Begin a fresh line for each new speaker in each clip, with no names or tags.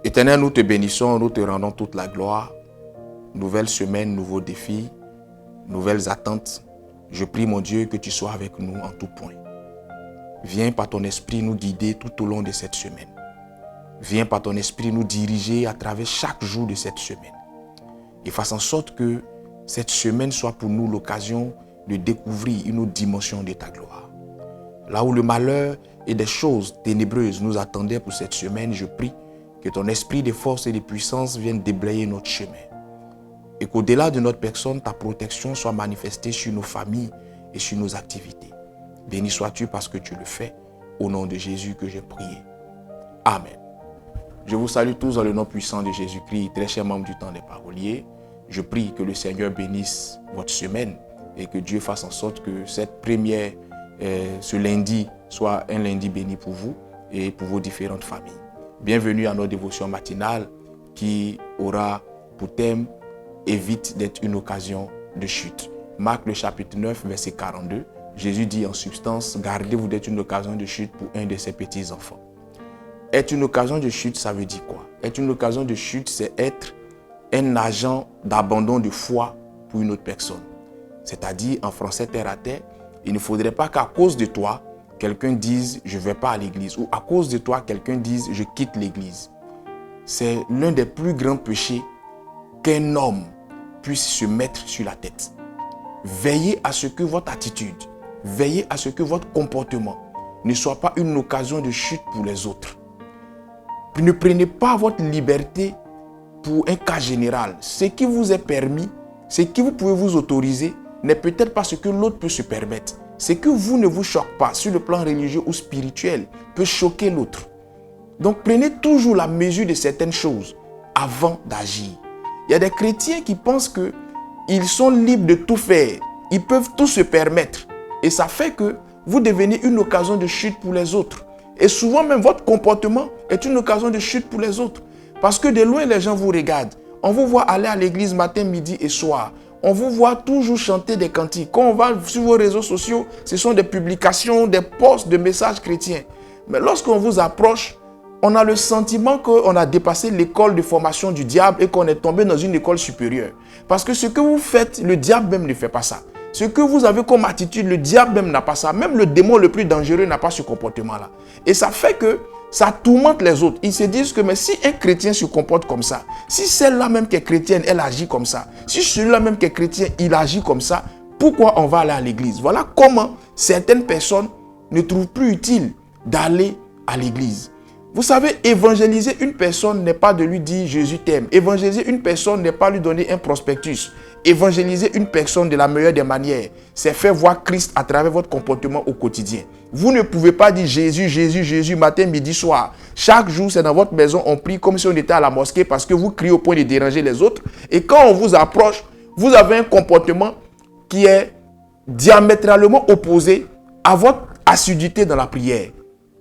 Éternel, nous te bénissons, nous te rendons toute la gloire. Nouvelle semaine, nouveaux défis, nouvelles attentes. Je prie, mon Dieu, que tu sois avec nous en tout point. Viens par ton esprit nous guider tout au long de cette semaine. Viens par ton esprit nous diriger à travers chaque jour de cette semaine. Et fasse en sorte que cette semaine soit pour nous l'occasion de découvrir une autre dimension de ta gloire. Là où le malheur et des choses ténébreuses nous attendaient pour cette semaine, je prie que ton esprit de force et de puissance vienne déblayer notre chemin. Et qu'au-delà de notre personne, ta protection soit manifestée sur nos familles et sur nos activités. Béni sois-tu parce que tu le fais. Au nom de Jésus que j'ai prié. Amen. Je vous salue tous dans le nom puissant de Jésus-Christ, très chers membres du temps des paroliers. Je prie que le Seigneur bénisse votre semaine et que Dieu fasse en sorte que cette première, ce lundi, soit un lundi béni pour vous et pour vos différentes familles. Bienvenue à notre dévotion matinale qui aura pour thème « Évite d'être une occasion de chute ». Marc le chapitre 9, verset 42. Jésus dit en substance « Gardez-vous d'être une occasion de chute pour un de ses petits-enfants ». Être une occasion de chute, ça veut dire quoi? Être une occasion de chute, c'est être un agent d'abandon de foi pour une autre personne. C'est-à-dire, en français terre à terre, il ne faudrait pas qu'à cause de toi, quelqu'un dise « je ne vais pas à l'église » ou à cause de toi, quelqu'un dise « je quitte l'église ». C'est l'un des plus grands péchés qu'un homme puisse se mettre sur la tête. Veillez à ce que votre attitude, veillez à ce que votre comportement ne soit pas une occasion de chute pour les autres. Ne prenez pas votre liberté pour un cas général. Ce qui vous est permis, ce que vous pouvez vous autoriser, n'est peut-être pas ce que l'autre peut se permettre. Ce que vous ne vous choque pas sur le plan religieux ou spirituel peut choquer l'autre. Donc prenez toujours la mesure de certaines choses avant d'agir. Il y a des chrétiens qui pensent qu'ils sont libres de tout faire. Ils peuvent tout se permettre. Et ça fait que vous devenez une occasion de chute pour les autres. Et souvent même votre comportement est une occasion de chute pour les autres. Parce que de loin les gens vous regardent. On vous voit aller à l'église matin, midi et soir. On vous voit toujours chanter des cantiques. Quand on va sur vos réseaux sociaux, ce sont des publications, des posts de messages chrétiens. Mais lorsqu'on vous approche, on a le sentiment qu'on a dépassé l'école de formation du diable et qu'on est tombé dans une école supérieure. Parce que ce que vous faites, le diable même ne fait pas ça. Ce que vous avez comme attitude, le diable même n'a pas ça. Même le démon le plus dangereux n'a pas ce comportement-là. Et ça fait que ça tourmente les autres. Ils se disent que mais si un chrétien se comporte comme ça, si celle-là même qui est chrétienne, elle agit comme ça, si celui-là même qui est chrétien, il agit comme ça, pourquoi on va aller à l'église? Voilà comment certaines personnes ne trouvent plus utile d'aller à l'église. Vous savez, évangéliser une personne n'est pas de lui dire « Jésus t'aime ». Évangéliser une personne n'est pas lui donner un prospectus. Évangéliser une personne de la meilleure des manières, c'est faire voir Christ à travers votre comportement au quotidien. Vous ne pouvez pas dire « Jésus, Jésus, Jésus » matin, midi, soir. Chaque jour, c'est dans votre maison, on prie comme si on était à la mosquée parce que vous criez au point de déranger les autres. Et quand on vous approche, vous avez un comportement qui est diamétralement opposé à votre assiduité dans la prière.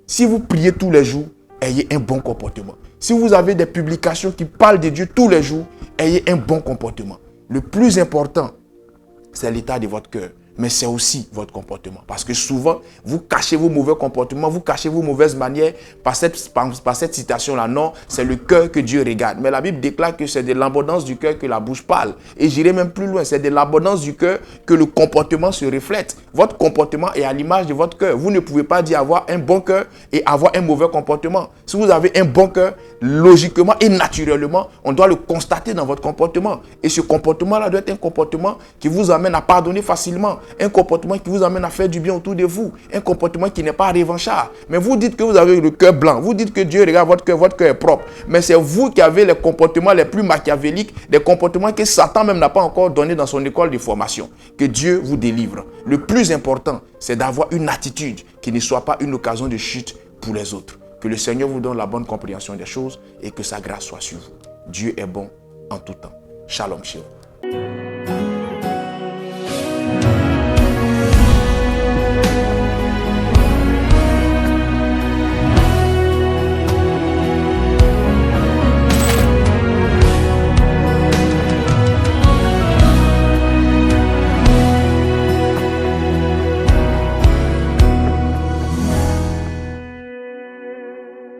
Si vous priez tous les jours, ayez un bon comportement. Si vous avez des publications qui parlent de Dieu tous les jours, ayez un bon comportement. Le plus important, c'est l'état de votre cœur. Mais c'est aussi votre comportement. Parce que souvent, vous cachez vos mauvais comportements, vous cachez vos mauvaises manières par cette citation-là. Non, c'est le cœur que Dieu regarde. Mais la Bible déclare que c'est de l'abondance du cœur que la bouche parle. Et j'irai même plus loin, c'est de l'abondance du cœur que le comportement se reflète. Votre comportement est à l'image de votre cœur. Vous ne pouvez pas dire avoir un bon cœur et avoir un mauvais comportement. Si vous avez un bon cœur, logiquement et naturellement, on doit le constater dans votre comportement. Et ce comportement-là doit être un comportement qui vous amène à pardonner facilement. Un comportement qui vous amène à faire du bien autour de vous. Un comportement qui n'est pas revanchard. Mais vous dites que vous avez le cœur blanc. Vous dites que Dieu regarde votre cœur est propre. Mais c'est vous qui avez les comportements les plus machiavéliques, des comportements que Satan même n'a pas encore donné dans son école de formation. Que Dieu vous délivre. Le plus important, c'est d'avoir une attitude qui ne soit pas une occasion de chute pour les autres. Que le Seigneur vous donne la bonne compréhension des choses et que sa grâce soit sur vous. Dieu est bon en tout temps. Shalom chez vous.